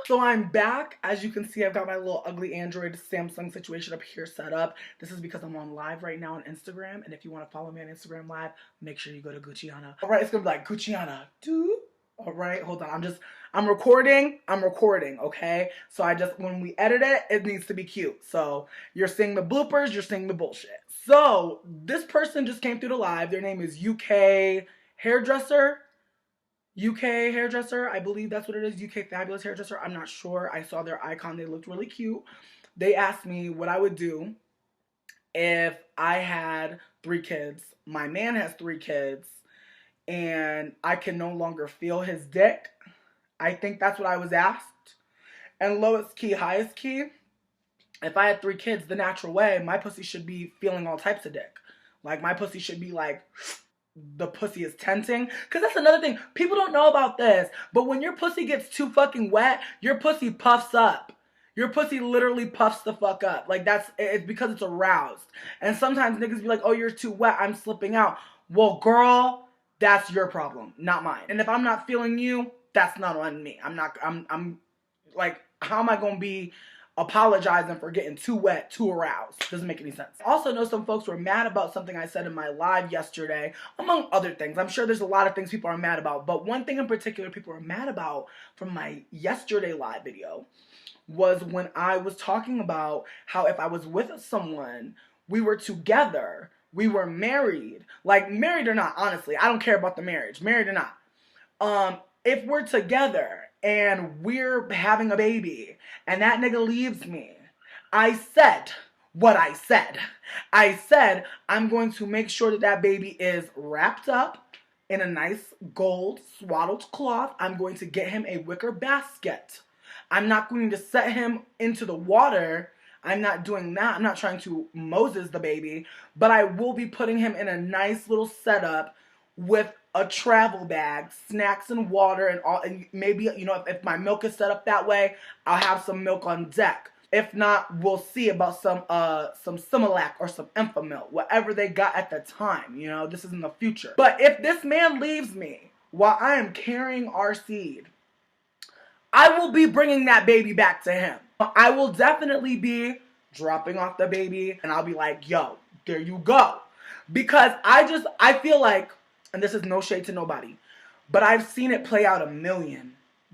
So I'm back. As you can see, I've got my little ugly Android Samsung situation up here set up. This is because I'm on live right now on Instagram. And if you want to follow me on Instagram live, make sure you go to Gucciana. All right, it's going to be like Gucciana. All right, hold on. I'm recording, okay? So when we edit it, it needs to be cute. So you're seeing the bloopers, you're seeing the bullshit. So this person just came through the live. Their name is hairdresser, I believe that's what it is. UK Fabulous Hairdresser. I'm not sure. I saw their icon. They looked really cute. They asked me what I would do if I had 3 kids. My man has 3 kids, and I can no longer feel his dick. I think that's what I was asked. And lowest key, highest key, if I had 3 kids the natural way, my pussy should be feeling all types of dick. Like, my pussy should be like, the pussy is tenting. Because that's another thing. People don't know about this. But when your pussy gets too fucking wet, your pussy puffs up. Your pussy literally puffs the fuck up. Like, it's because it's aroused. And sometimes niggas be like, oh, you're too wet, I'm slipping out. Well, girl, that's your problem, not mine. And if I'm not feeling you, that's not on me. I'm like, how am I going to be apologizing for getting too wet, too aroused? Doesn't make any sense. I also know some folks were mad about something I said in my live yesterday, among other things. I'm sure there's a lot of things people are mad about, but one thing in particular people are mad about from my yesterday live video was when I was talking about how if I was with someone, we were together, we were married. Like, married or not, honestly, I don't care about the marriage, married or not. If we're together and we're having a baby and that nigga leaves me, I said what I said. I said I'm going to make sure that that baby is wrapped up in a nice gold swaddled cloth. I'm going to get him a wicker basket. I'm not going to set him into the water. I'm not doing that. I'm not trying to Moses the baby, but I will be putting him in a nice little setup with a travel bag, snacks and water, and all. And maybe, you know, if my milk is set up that way, I'll have some milk on deck. If not, we'll see about some Similac or some Enfamil, whatever they got at the time. You know, this is in the future. But if this man leaves me while I am carrying our seed, I will be bringing that baby back to him. I will definitely be dropping off the baby, and I'll be like, yo, there you go. Because I feel like, and this is no shade to nobody, but I've seen it play out a million,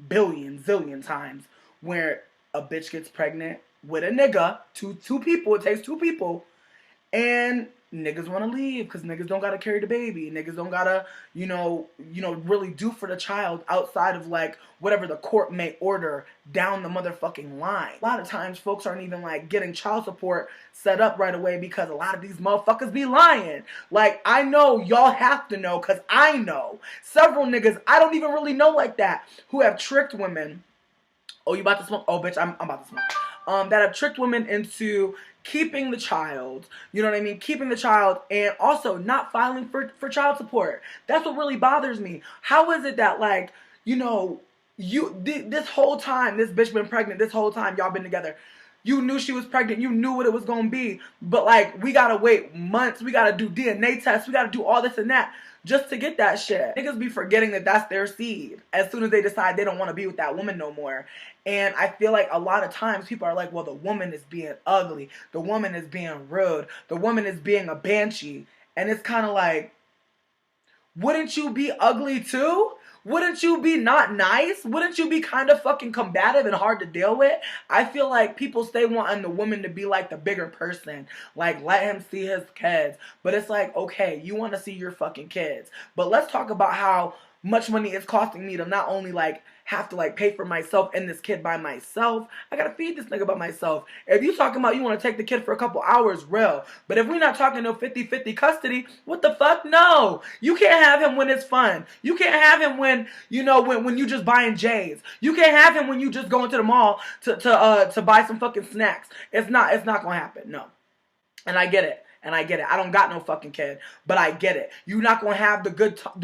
billion, zillion times where a bitch gets pregnant with a nigga, two people, it takes 2 people, and niggas want to leave because niggas don't gotta carry the baby. Niggas don't gotta, you know, really do for the child outside of like whatever the court may order down the motherfucking line. A lot of times folks aren't even like getting child support set up right away because a lot of these motherfuckers be lying. Like, I know y'all have to know because I know several niggas I don't even really know like that who have tricked women. Oh, you about to smoke? Oh, bitch, I'm about to smoke. That have tricked women into keeping the child, you know what I mean? Keeping the child and also not filing for child support. That's what really bothers me. How is it that, like, you know, this whole time, this bitch been pregnant, this whole time y'all been together, you knew she was pregnant, you knew what it was gonna be, but like, we gotta wait months, we gotta do DNA tests, we gotta do all this and that just to get that shit. Niggas be forgetting that that's their seed as soon as they decide they don't want to be with that woman no more. And I feel like a lot of times people are like, well, the woman is being ugly, the woman is being rude, the woman is being a banshee. And it's kind of like, wouldn't you be ugly too? Wouldn't you be not nice? Wouldn't you be kind of fucking combative and hard to deal with? I feel like people stay wanting the woman to be like the bigger person. Like, let him see his kids. But it's like, okay, you want to see your fucking kids. But let's talk about how much money it's costing me to not only like have to like pay for myself and this kid by myself. I gotta feed this nigga by myself. If you talking about you want to take the kid for a couple hours, real. But if we're not talking no 50-50 custody, what the fuck? No. You can't have him when it's fun. You can't have him when, you know, when you just buying J's. You can't have him when you just going to the mall to buy some fucking snacks. It's not gonna happen. No. And I get it. And I get it. I don't got no fucking kid, but I get it. You're not gonna have the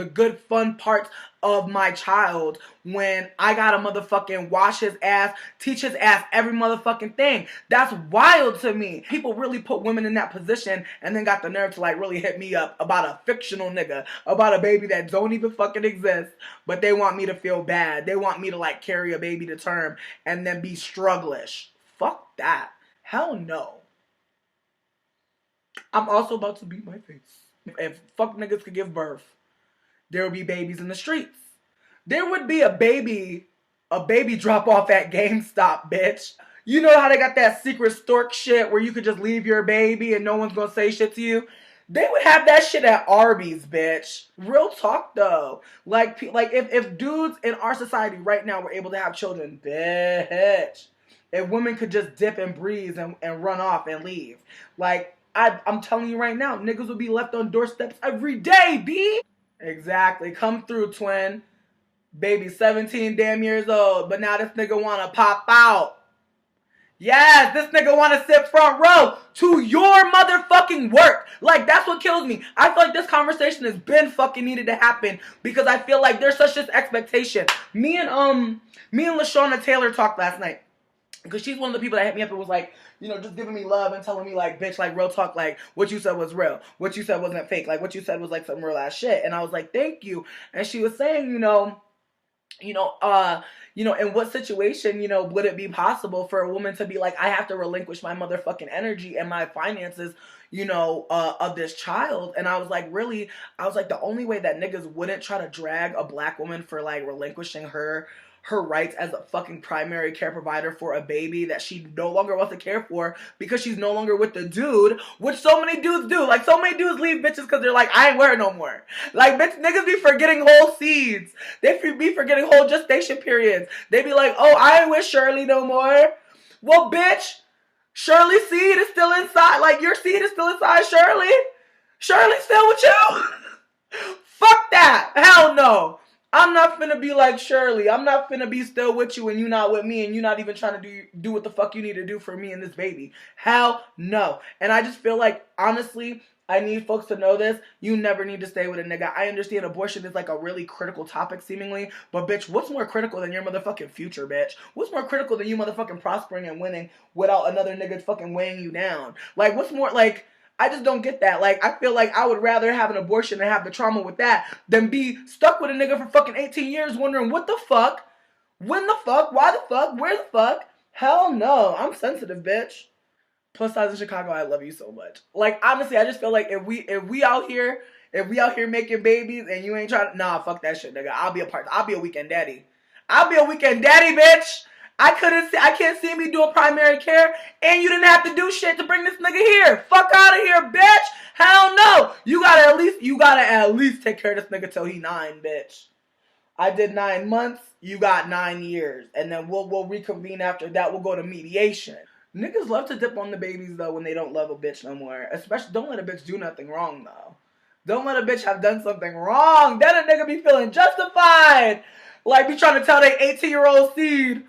good fun parts of my child when I gotta motherfucking wash his ass, teach his ass every motherfucking thing. That's wild to me. People really put women in that position and then got the nerve to like really hit me up about a fictional nigga, about a baby that don't even fucking exist, but they want me to feel bad. They want me to like carry a baby to term and then be strugglish. Fuck that. Hell no. I'm also about to beat my face. If fuck niggas could give birth, there would be babies in the streets. There would be a baby drop off at GameStop, bitch. You know how they got that secret stork shit where you could just leave your baby and no one's gonna say shit to you? They would have that shit at Arby's, bitch. Real talk though. Like if dudes in our society right now were able to have children, bitch. If women could just dip and breeze and run off and leave. Like, I'm telling you right now, niggas would be left on doorsteps every day, B. Exactly. Come through, twin. Baby 17 damn years old, but now this nigga wanna pop out. Yes, this nigga wanna sit front row to your motherfucking work. Like, that's what kills me. I feel like this conversation has been fucking needed to happen because I feel like there's such this expectation. Me and LaShawna Taylor talked last night. Because she's one of the people that hit me up and was like, you know, just giving me love and telling me like, bitch, like real talk, like what you said was real. What you said wasn't fake. Like what you said was like some real ass shit. And I was like, thank you. And she was saying, in what situation, would it be possible for a woman to be like, I have to relinquish my motherfucking energy and my finances, of this child. And I was like, really? I was like, the only way that niggas wouldn't try to drag a black woman for like relinquishing her rights as a fucking primary care provider for a baby that she no longer wants to care for because she's no longer with the dude, which so many dudes do. Like, so many dudes leave bitches because they're like, I ain't wearing no more. Like, bitch, niggas be forgetting whole seeds. They be forgetting whole gestation periods. They be like, oh, I ain't with Shirley no more. Well, bitch, Shirley's seed is still inside. Like, your seed is still inside Shirley. Shirley's still with you. Fuck that. Hell no. I'm not finna be like Shirley. I'm not finna be still with you and you not with me and you not even trying to do what the fuck you need to do for me and this baby. Hell no. And I just feel like, honestly, I need folks to know this. You never need to stay with a nigga. I understand abortion is like a really critical topic seemingly, but bitch, what's more critical than your motherfucking future, bitch? What's more critical than you motherfucking prospering and winning without another nigga fucking weighing you down? Like, what's more, like, I just don't get that. Like, I feel like I would rather have an abortion and have the trauma with that than be stuck with a nigga for fucking 18 years wondering what the fuck, when the fuck, why the fuck, where the fuck. Hell no. I'm sensitive, bitch. Plus size in Chicago, I love you so much. Like, honestly, I just feel like if we out here making babies and you ain't trying to, nah, fuck that shit, nigga. I'll be a weekend daddy. I'll be a weekend daddy, bitch. I can't see me doing primary care, and you didn't have to do shit to bring this nigga here. Fuck out of here, bitch. Hell no. You gotta at least take care of this nigga till he 9, bitch. I did 9 months. You got 9 years, and then we'll reconvene after that. We'll go to mediation. Niggas love to dip on the babies though when they don't love a bitch no more. Especially, don't let a bitch do nothing wrong though. Don't let a bitch have done something wrong. Then a nigga be feeling justified, like be trying to tell they 18-year-old seed.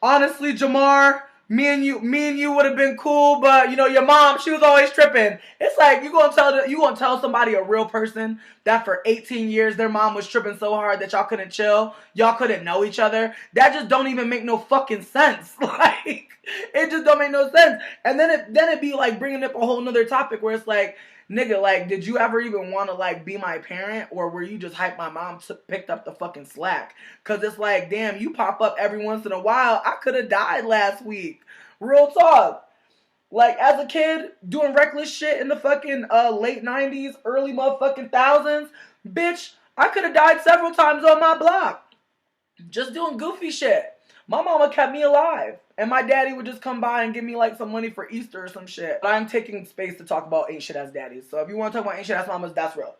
Honestly, Jamar, me and you would have been cool, but your mom, she was always tripping. It's like you gonna tell somebody, a real person, that for 18 years their mom was tripping so hard that y'all couldn't chill, y'all couldn't know each other. That just don't even make no fucking sense. Like, it just don't make no sense. And then it be like bringing up a whole nother topic where it's like, nigga, like, did you ever even want to, like, be my parent? Or were you just hype my mom picked up the fucking slack? Because it's like, damn, you pop up every once in a while. I could have died last week. Real talk. Like, as a kid, doing reckless shit in the fucking late 90s, early motherfucking thousands, bitch, I could have died several times on my block. Just doing goofy shit. My mama kept me alive. And my daddy would just come by and give me like some money for Easter or some shit. But I'm taking space to talk about ain't shit ass daddies. So if you want to talk about ain't shit ass mamas, that's real.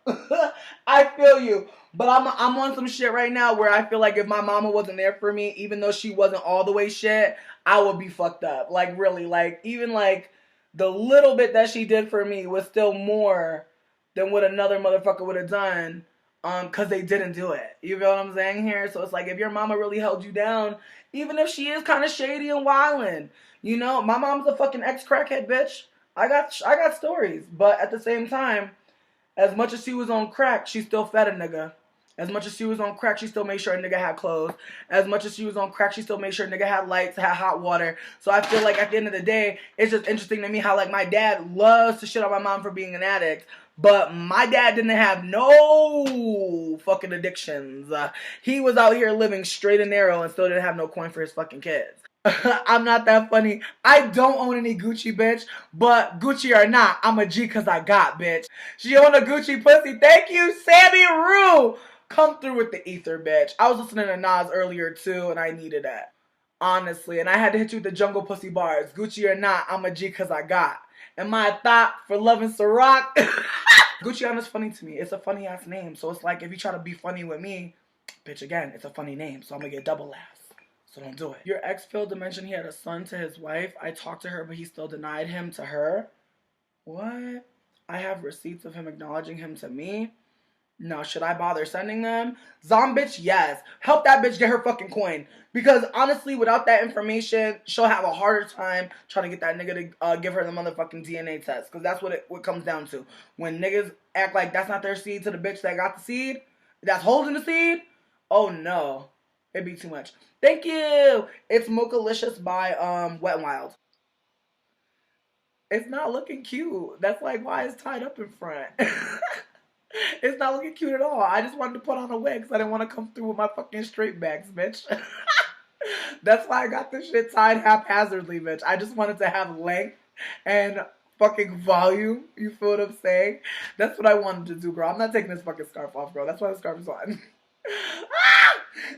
I feel you. But I'm on some shit right now where I feel like if my mama wasn't there for me, even though she wasn't all the way shit, I would be fucked up. Like, really. Like, even like the little bit that she did for me was still more than what another motherfucker would have done. Cause they didn't do it. You feel what I'm saying here? So it's like, if your mama really held you down, even if she is kind of shady and wildin', my mom's a fucking ex-crackhead, bitch. I got stories, but at the same time, as much as she was on crack, she still fed a nigga. As much as she was on crack, she still made sure a nigga had clothes. As much as she was on crack, she still made sure a nigga had lights, had hot water. So I feel like at the end of the day, it's just interesting to me how like my dad loves to shit on my mom for being an addict. But my dad didn't have no fucking addictions. He was out here living straight and narrow and still didn't have no coin for his fucking kids. I'm not that funny. I don't own any Gucci, bitch. But Gucci or not, I'm a G cause I got, bitch. She own a Gucci pussy. Thank you, Sammy Rue. Come through with the ether, bitch. I was listening to Nas earlier too, and I needed that. Honestly. And I had to hit you with the jungle pussy bars. Gucci or not, I'm a G cause I got. Am I a thought for loving Ciroc? Gucci is funny to me. It's a funny ass name. So it's like if you try to be funny with me, bitch, again, it's a funny name. So I'm gonna get double laughs. So don't do it. Your ex failed to mention he had a son to his wife. I talked to her, but he still denied him to her. What? I have receipts of him acknowledging him to me. No, should I bother sending them? Bitch, yes. Help that bitch get her fucking coin. Because honestly, without that information, she'll have a harder time trying to get that nigga to give her the motherfucking DNA test. Because that's what it comes down to. When niggas act like that's not their seed to the bitch that got the seed, that's holding the seed, oh no. It'd be too much. Thank you. It's Mochalicious by Wet n Wild. It's not looking cute. That's like why it's tied up in front. It's not looking cute at all. I just wanted to put on a wig because I didn't want to come through with my fucking straight backs, bitch. That's why I got this shit tied haphazardly, bitch. I just wanted to have length and fucking volume. You feel what I'm saying? That's what I wanted to do, girl. I'm not taking this fucking scarf off, girl. That's why the scarf is on.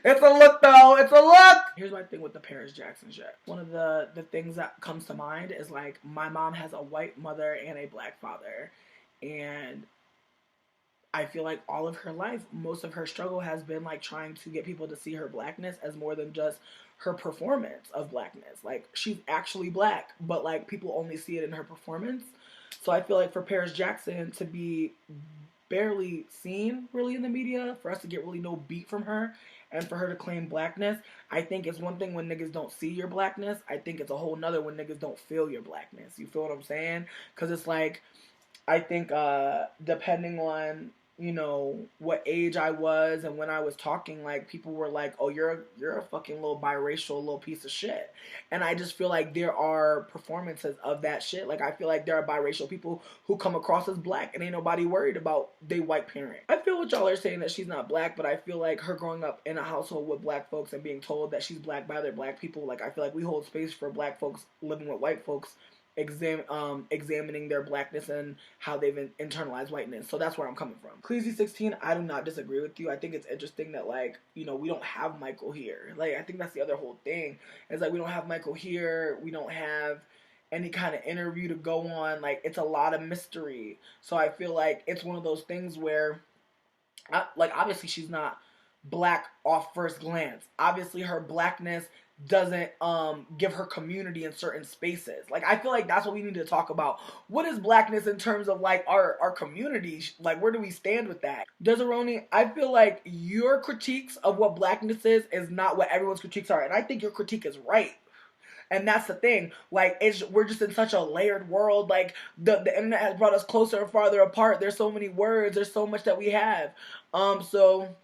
It's a look, though. It's a look. Here's my thing with the Paris Jackson shit. One of the things that comes to mind is like my mom has a white mother and a black father, and I feel like all of her life, most of her struggle has been like trying to get people to see her blackness as more than just her performance of blackness. Like she's actually black, but like people only see it in her performance. So I feel like for Paris Jackson to be barely seen really in the media, for us to get really no beat from her, and for her to claim blackness, I think it's one thing when niggas don't see your blackness. I think it's a whole nother when niggas don't feel your blackness. You feel what I'm saying? Because it's like, I think depending on, you know, what age I was and when I was talking, like people were like, oh, you're a fucking little biracial little piece of shit. And I just feel like there are performances of that shit. Like I feel like there are biracial people who come across as black and ain't nobody worried about they white parent. I feel what y'all are saying that she's not black, but I feel like her growing up in a household with black folks and being told that she's black by other black people, like I feel like we hold space for black folks living with white folks examining their blackness and how they've internalized whiteness. So that's where I'm coming from. g-eazy 16, I do not disagree with you. I think it's interesting that, like, you know, we don't have Michael here. Like, I think that's the other whole thing. It's like we don't have Michael here. We don't have any kind of interview to go on. Like, it's a lot of mystery. So I feel like it's one of those things where, like, obviously she's not black off first glance. Obviously her blackness doesn't give her community in certain spaces. Like I feel like that's what we need to talk about. What is blackness in terms of like our community? Like where do we stand with that? Desironi, I feel like your critiques of what blackness is not what everyone's critiques are, and I think your critique is right. And that's the thing. Like we're just in such a layered world. Like the internet has brought us closer and farther apart. There's so many words. There's so much that we have. So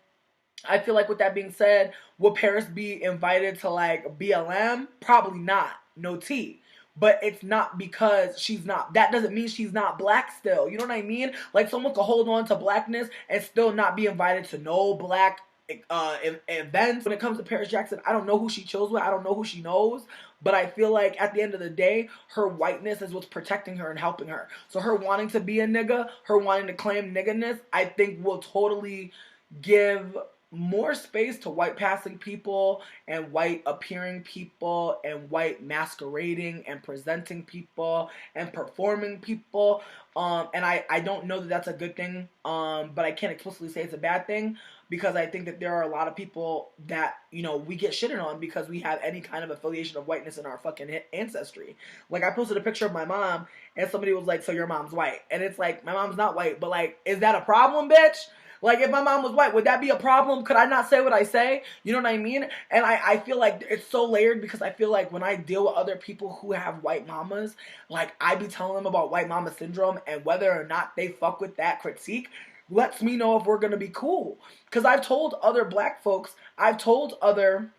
I feel like with that being said, will Paris be invited to like BLM? Probably not. No tea. But it's not because she's not. That doesn't mean she's not black still. You know what I mean? Like someone could hold on to blackness and still not be invited to no black events. When it comes to Paris Jackson, I don't know who she chose with. I don't know who she knows. But I feel like at the end of the day, her whiteness is what's protecting her and helping her. So her wanting to be a nigga, her wanting to claim nigga-ness, I think will totally give more space to white passing people and white appearing people and white masquerading and presenting people and performing people. And I don't know that that's a good thing, but I can't explicitly say it's a bad thing because I think that there are a lot of people that, you know, we get shitted on because we have any kind of affiliation of whiteness in our fucking ancestry. Like I posted a picture of my mom and somebody was like, so your mom's white. And it's like, my mom's not white, but like, is that a problem, bitch? Like, if my mom was white, would that be a problem? Could I not say what I say? You know what I mean? And I feel like it's so layered, because I feel like when I deal with other people who have white mamas, like, I be telling them about white mama syndrome, and whether or not they fuck with that critique lets me know if we're gonna be cool. Because I've told other black folks, I've told other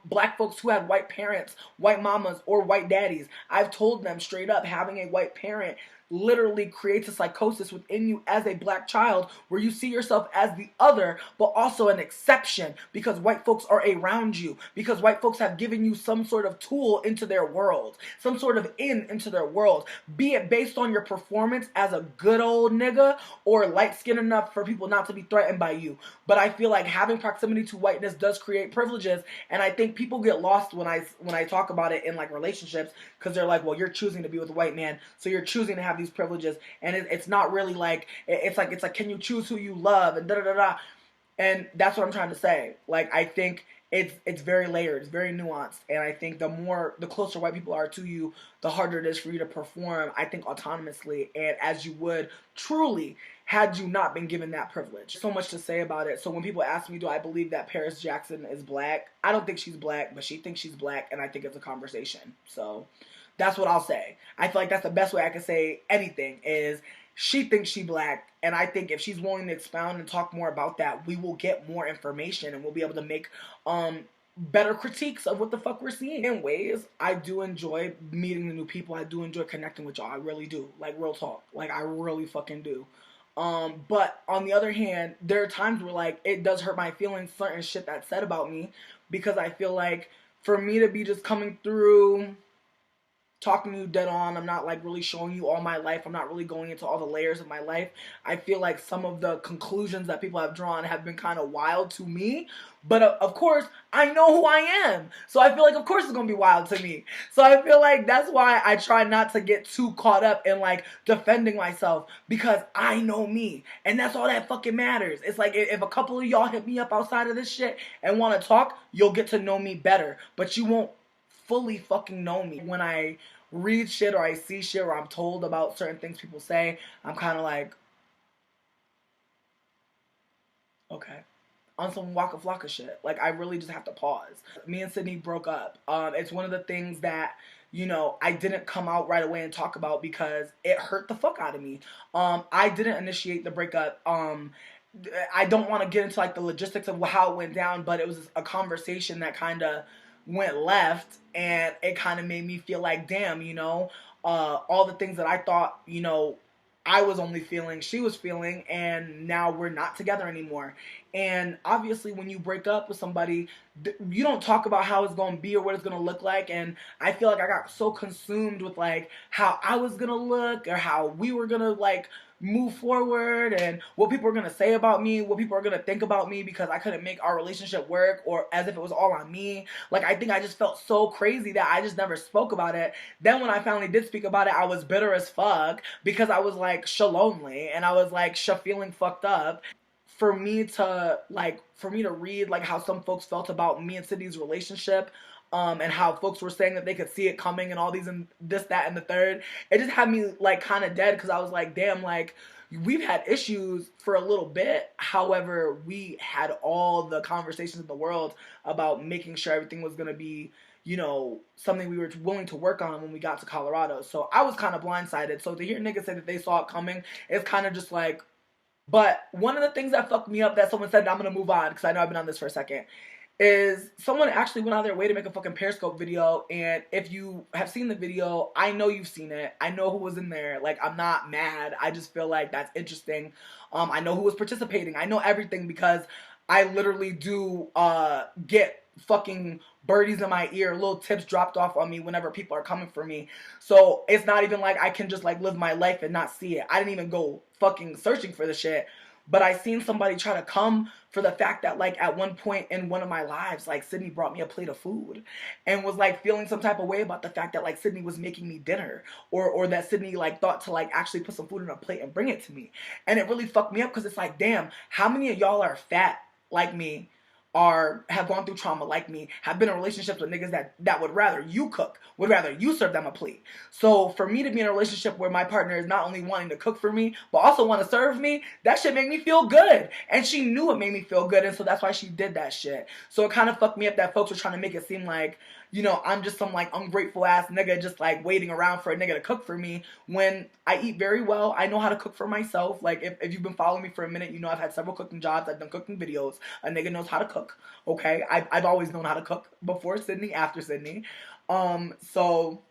black folks who had white parents, white mamas, or white daddies, I've told them straight up, having a white parent literally creates a psychosis within you as a black child, where you see yourself as the other, but also an exception, because white folks are around you, because white folks have given you some sort of tool into their world, some sort of into their world, be it based on your performance as a good old nigga, or light-skinned enough for people not to be threatened by you. But I feel like having proximity to whiteness does create privileges, and I think people get lost when I talk about it in like relationships, because they're like, well, you're choosing to be with a white man, so you're choosing to have these privileges, and it's not really like, it's like can you choose who you love, and da da da da. And that's what I'm trying to say. Like, I think it's very layered, it's very nuanced, and I think the closer white people are to you, the harder it is for you to perform, I think, autonomously, and as you would truly had you not been given that privilege. So much to say about it. So when people ask me, do I believe that Paris Jackson is black? I don't think she's black, but she thinks she's black, and I think it's a conversation. So that's what I'll say. I feel like that's the best way I can say anything, is she thinks she black, and I think if she's willing to expound and talk more about that, we will get more information, and we'll be able to make better critiques of what the fuck we're seeing. In ways, I do enjoy meeting the new people. I do enjoy connecting with y'all. I really do. Like, real talk. Like, I really fucking do. But on the other hand, there are times where, like, it does hurt my feelings, certain shit that's said about me, because I feel like for me to be just coming through, talking to you dead on, I'm not like really showing you all my life, I'm not really going into all the layers of my life. I feel like some of the conclusions that people have drawn have been kind of wild to me, but of course I know who I am, so I feel like of course it's gonna be wild to me. So I feel like that's why I try not to get too caught up in like defending myself, because I know me, and that's all that fucking matters. It's like, if a couple of y'all hit me up outside of this shit and want to talk, you'll get to know me better, but you won't fully fucking know me. When I read shit, or I see shit, or I'm told about certain things people say, I'm kind of like, okay, on some Waka Flocka shit. Like, I really just have to pause. Me and Sydney broke up. It's one of the things that, you know, I didn't come out right away and talk about, because it hurt the fuck out of me. I didn't initiate the breakup. I don't want to get into like the logistics of how it went down, but it was a conversation that kind of went left, and it kind of made me feel like, damn, you know, all the things that I thought, you know, I was only feeling, she was feeling, and now we're not together anymore. And obviously when you break up with somebody, you don't talk about how it's going to be or what it's going to look like, and I feel like I got so consumed with like how I was going to look, or how we were going to like move forward, and what people are going to say about me, what people are going to think about me, because I couldn't make our relationship work, or as if it was all on me. Like, I think I just felt so crazy that I just never spoke about it. Then when I finally did speak about it, I was bitter as fuck, because I was like lonely, and I was like feeling fucked up. For me to read like how some folks felt about me and Sydney's relationship, and how folks were saying that they could see it coming, and all these and this, that, and the third, it just had me like kind of dead, because I was like, damn, like, we've had issues for a little bit. However, we had all the conversations in the world about making sure everything was going to be, you know, something we were willing to work on when we got to Colorado. So I was kind of blindsided. So to hear niggas say that they saw it coming, it's kind of just like. But one of the things that fucked me up, that someone said, I'm going to move on, because I know I've been on this for a second, is someone actually went out of their way to make a fucking Periscope video. And if you have seen the video, I know you've seen it. I know who was in there. Like, I'm not mad. I just feel like that's interesting. I know who was participating. I know everything, because I literally do get fucking birdies in my ear, little tips dropped off on me whenever people are coming for me. So it's not even like I can just like live my life and not see it. I didn't even go fucking searching for the shit. But I seen somebody try to come for the fact that, like, at one point in one of my lives, like, Sydney brought me a plate of food, and was like feeling some type of way about the fact that like Sydney was making me dinner, or that Sydney like thought to like actually put some food in a plate and bring it to me. And it really fucked me up, because it's like, damn, how many of y'all are fat like me, have gone through trauma like me, have been in relationships with niggas that would rather you cook, would rather you serve them a plate. So for me to be in a relationship where my partner is not only wanting to cook for me, but also want to serve me, that shit made me feel good. And she knew it made me feel good, and so that's why she did that shit. So it kind of fucked me up that folks were trying to make it seem like, you know, I'm just some like ungrateful ass nigga just like waiting around for a nigga to cook for me, when I eat very well. I know how to cook for myself. Like if you've been following me for a minute, you know I've had several cooking jobs. I've done cooking videos. A nigga knows how to cook. Okay, I've always known how to cook before Sydney, after Sydney. So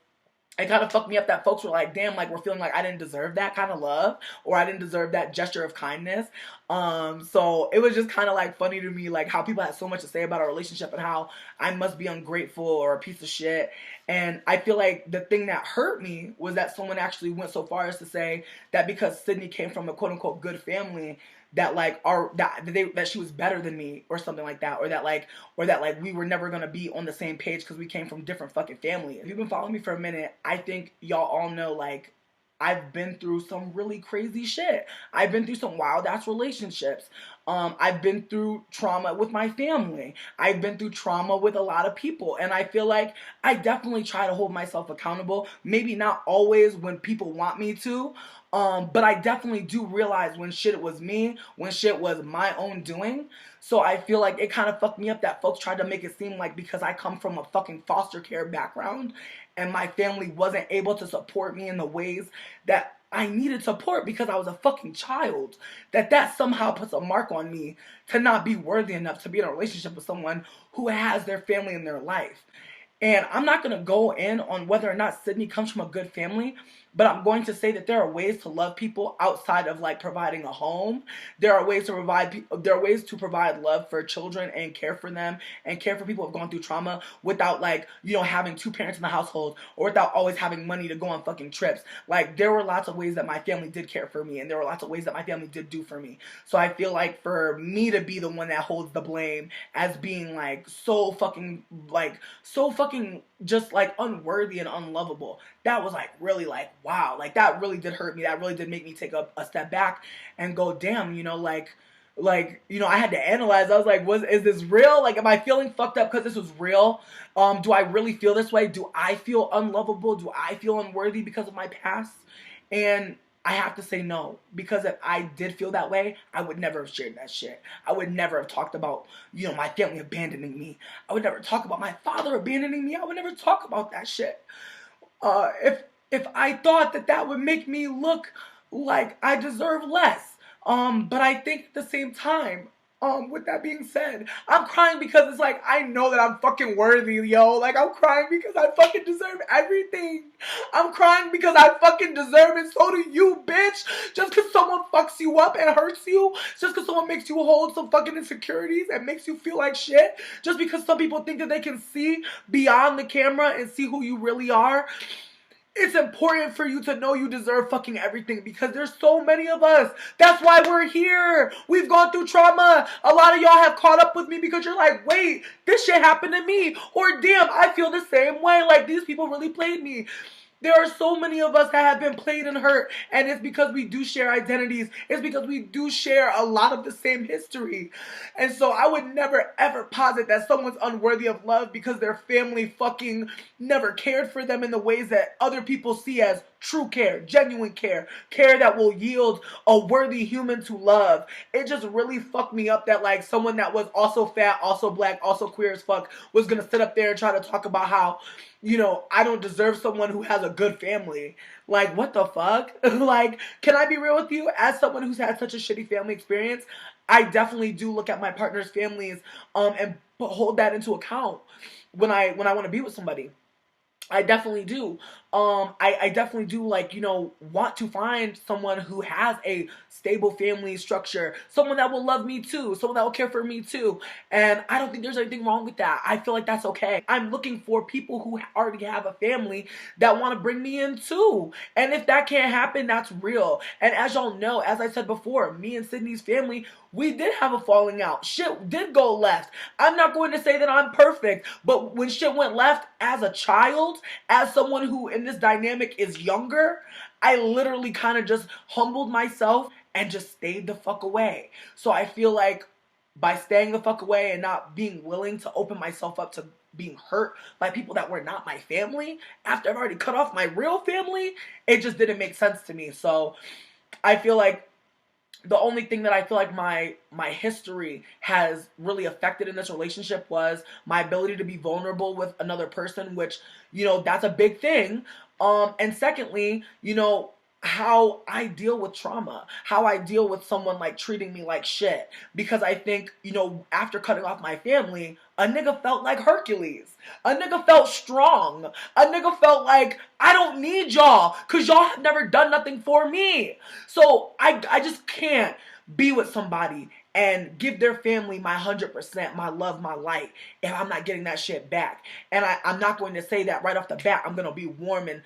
it kind of fucked me up that folks were like, damn, like we're feeling like I didn't deserve that kind of love, or I didn't deserve that gesture of kindness. So it was just kind of like funny to me, like how people had so much to say about our relationship and how I must be ungrateful or a piece of shit. And I feel like the thing that hurt me was that someone actually went so far as to say that because Sydney came from a quote unquote good family, that like that she was better than me or something like that, or that like we were never gonna be on the same page because we came from different fucking families. If you've been following me for a minute, I think y'all all know like I've been through some really crazy shit. I've been through some wild ass relationships. I've been through trauma with my family. I've been through trauma with a lot of people. And I feel like I definitely try to hold myself accountable. Maybe not always when people want me to. But I definitely do realize when shit was me, when shit was my own doing. So I feel like it kind of fucked me up that folks tried to make it seem like because I come from a fucking foster care background and my family wasn't able to support me in the ways that I needed support because I was a fucking child, that somehow puts a mark on me to not be worthy enough to be in a relationship with someone who has their family in their life. And I'm not going to go in on whether or not Sydney comes from a good family, but I'm going to say that there are ways to love people outside of like providing a home. There are ways to provide love for children and care for them and care for people who have gone through trauma without like, you know, having two parents in the household or without always having money to go on fucking trips. Like there were lots of ways that my family did care for me, and there were lots of ways that my family did do for me. So I feel like for me to be the one that holds the blame as being like so fucking just like unworthy and unlovable, that was like really like wow, like that really did hurt me. That really did make me take a step back and go, damn, you know, like you know, I had to analyze. I was like, is this real? Like, am I feeling fucked up because this was real? Do I really feel this way? Do I feel unlovable? Do I feel unworthy because of my past? And I have to say no, because if I did feel that way, I would never have shared that shit. I would never have talked about, you know, my family abandoning me. I would never talk about my father abandoning me. I would never talk about that shit. If I thought that would make me look like I deserve less. But I think at the same time, with that being said, I'm crying because it's like, I know that I'm fucking worthy, yo. Like, I'm crying because I fucking deserve everything. I'm crying because I fucking deserve it. So do you, bitch. Just because someone fucks you up and hurts you, just because someone makes you hold some fucking insecurities and makes you feel like shit, just because some people think that they can see beyond the camera and see who you really are, it's important for you to know you deserve fucking everything, because there's so many of us. That's why we're here. We've gone through trauma. A lot of y'all have caught up with me because you're like, wait, this shit happened to me. Or damn, I feel the same way. Like, these people really played me. There are so many of us that have been played and hurt, and it's because we do share identities. It's because we do share a lot of the same history. And so I would never ever posit that someone's unworthy of love because their family fucking never cared for them in the ways that other people see as true care, genuine care, care that will yield a worthy human to love. It just really fucked me up that like someone that was also fat, also black, also queer as fuck was gonna sit up there and try to talk about how, you know, I don't deserve someone who has a good family. Like, what the fuck? Like, can I be real with you? As someone who's had such a shitty family experience, I definitely do look at my partner's families and hold that into account when I want to be with somebody. I definitely do. I definitely do, like, you know, want to find someone who has a stable family structure, someone that will love me too, someone that will care for me too. And I don't think there's anything wrong with that. I feel like that's okay. I'm looking for people who already have a family that want to bring me in too. And if that can't happen, that's real. And as y'all know, as I said before, me and Sydney's family, we did have a falling out. Shit did go left. I'm not going to say that I'm perfect, but when shit went left as a child, as someone who in this dynamic is younger, I literally kind of just humbled myself and just stayed the fuck away. So I feel like by staying the fuck away and not being willing to open myself up to being hurt by people that were not my family after I've already cut off my real family, it just didn't make sense to me. So I feel like the only thing that I feel like my history has really affected in this relationship was my ability to be vulnerable with another person, which, you know, that's a big thing. And secondly, you know, how I deal with trauma, how I deal with someone like treating me like shit. Because I think, you know, after cutting off my family, a nigga felt like Hercules. A nigga felt strong. A nigga felt like, I don't need y'all because y'all have never done nothing for me. So I just can't be with somebody and give their family my 100%, my love, my light, if I'm not getting that shit back. And I'm not going to say that right off the bat. I'm going to be warm and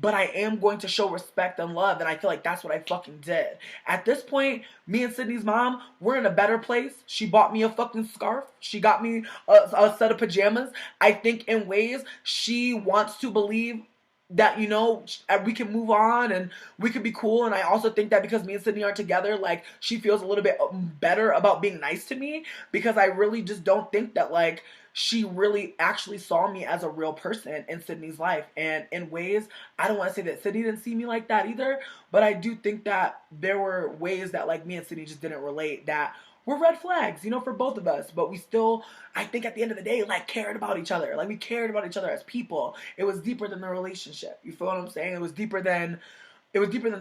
but I am going to show respect and love, and I feel like that's what I fucking did. At this point, me and Sydney's mom, we're in a better place. She bought me a fucking scarf. She got me a set of pajamas. I think in ways she wants to believe that, you know, we can move on and we could be cool. And I also think that because me and Sydney aren't together, like, she feels a little bit better about being nice to me, because I really just don't think that, like, she really actually saw me as a real person in Sydney's life. And in ways, I don't want to say that Sydney didn't see me like that either, but I do think that there were ways that, like, me and Sydney just didn't relate that were red flags, you know, for both of us. But we still, I think at the end of the day, like, cared about each other. Like, we cared about each other as people. It was deeper than the relationship. You feel what I'm saying? It was deeper than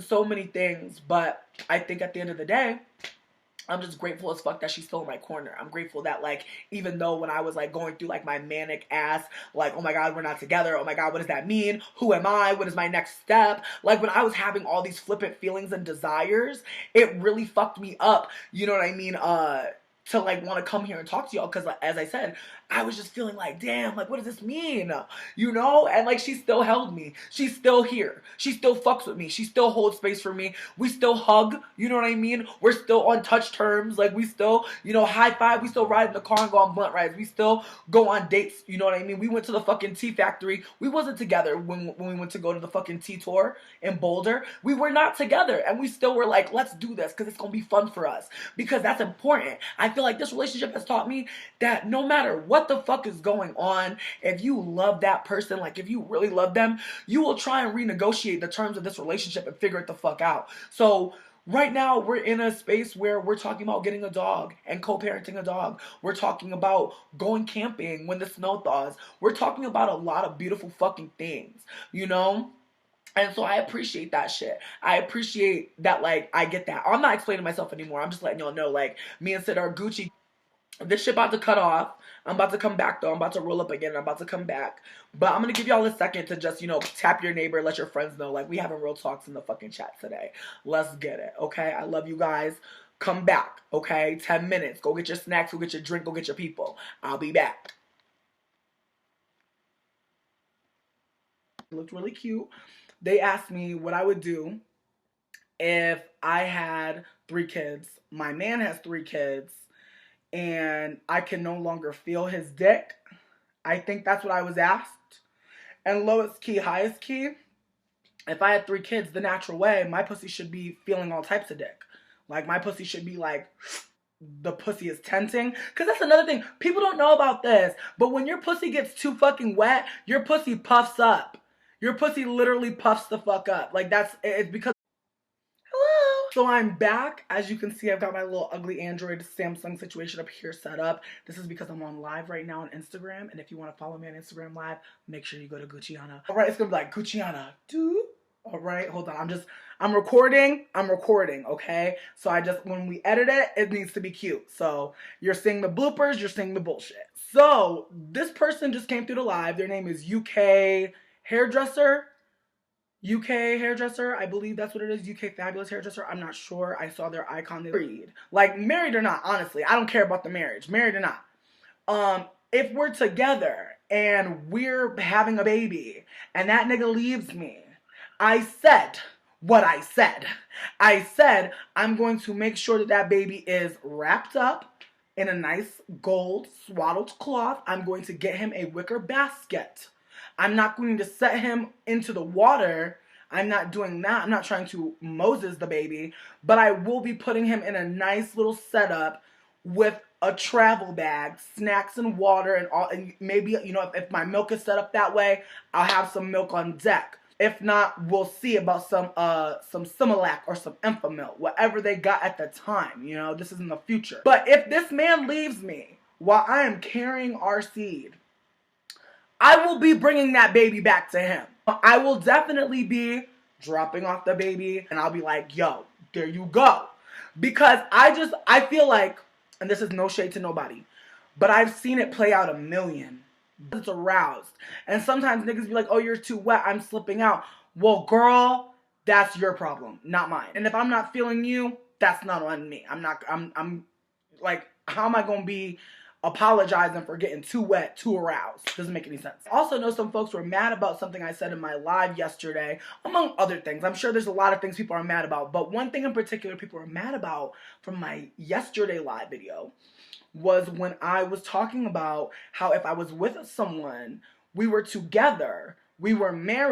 so many things. But I think at the end of the day, I'm just grateful as fuck that she's still in my corner. I'm grateful that, like, even though when I was, like, going through, like, my manic ass, like, oh my God, we're not together. Oh my God, what does that mean? Who am I? What is my next step? Like, when I was having all these flippant feelings and desires, it really fucked me up. You know what I mean? To, like, want to come here and talk to y'all. Because, like, as I said, I was just feeling like, damn, like, what does this mean? You know? And, like, she still held me. She's still here. She still fucks with me. She still holds space for me. We still hug. You know what I mean? We're still on touch terms. Like, we still, you know, high five. We still ride in the car and go on blunt rides. We still go on dates. You know what I mean? We went to the fucking tea factory. We wasn't together when we went to go to the fucking tea tour in Boulder. We were not together. And we still were like, let's do this because it's going to be fun for us. Because that's important. I feel like this relationship has taught me that no matter what the fuck is going on, if you love that person, like, if you really love them, you will try and renegotiate the terms of this relationship and figure it the fuck out. So right now, we're in a space where we're talking about getting a dog and co-parenting a dog. We're talking about going camping when the snow thaws. We're talking about a lot of beautiful fucking things, you know? And so I appreciate that shit. I appreciate that, like, I get that. I'm not explaining myself anymore. I'm just letting y'all know, like, me and Sid are Gucci. This shit about to cut off. I'm about to come back, though. I'm about to roll up again. I'm about to come back. But I'm going to give y'all a second to just, you know, tap your neighbor, let your friends know. Like, we having real talks in the fucking chat today. Let's get it, okay? I love you guys. Come back, okay? 10 minutes. Go get your snacks. Go get your drink. Go get your people. I'll be back. It looked really cute. They asked me what I would do if I had 3 kids. My man has 3 kids. And I can no longer feel his dick. I think that's what I was asked. And lowest key, highest key, if I had 3 kids the natural way, my pussy should be feeling all types of dick. Like, my pussy should be like, the pussy is tenting. Because that's another thing. People don't know about this. But when your pussy gets too fucking wet, your pussy puffs up. Your pussy literally puffs the fuck up. Like, it's because... Hello. So I'm back. As you can see, I've got my little ugly Android Samsung situation up here set up. This is because I'm on live right now on Instagram. And if you want to follow me on Instagram live, make sure you go to Gucciana. All right, it's going to be like Gucciana. All right, hold on. I'm recording, okay? So when we edit it, it needs to be cute. So you're seeing the bloopers, you're seeing the bullshit. So this person just came through the live. Their name is UK Hairdresser. I believe that's what it is. UK Fabulous Hairdresser. I'm not sure. I saw their icon. They married. Like, married or not, honestly. I don't care about the marriage. Married or not. If we're together and we're having a baby and that nigga leaves me, I said what I said. I said I'm going to make sure that baby is wrapped up in a nice gold swaddled cloth. I'm going to get him a wicker basket. I'm not going to set him into the water. I'm not doing that. I'm not trying to Moses the baby. But I will be putting him in a nice little setup with a travel bag, snacks and water, and all, and maybe, you know, if my milk is set up that way, I'll have some milk on deck. If not, we'll see about some Similac or some Enfamil, whatever they got at the time. You know, this is in the future. But if this man leaves me while I am carrying our seed, I will be bringing that baby back to him. I will definitely be dropping off the baby, and I'll be like, yo, there you go. Because I feel like, and this is no shade to nobody, but I've seen it play out a million. It's aroused. And sometimes niggas be like, oh, you're too wet, I'm slipping out. Well, girl, that's your problem, not mine. And if I'm not feeling you, that's not on me. I'm like, how am I going to be apologizing for getting too wet, too aroused? Doesn't make any sense. I also know some folks were mad about something I said in my live yesterday, among other things. I'm sure there's a lot of things people are mad about, but one thing in particular people are mad about from my yesterday live video was when I was talking about how if I was with someone, we were together, we were married,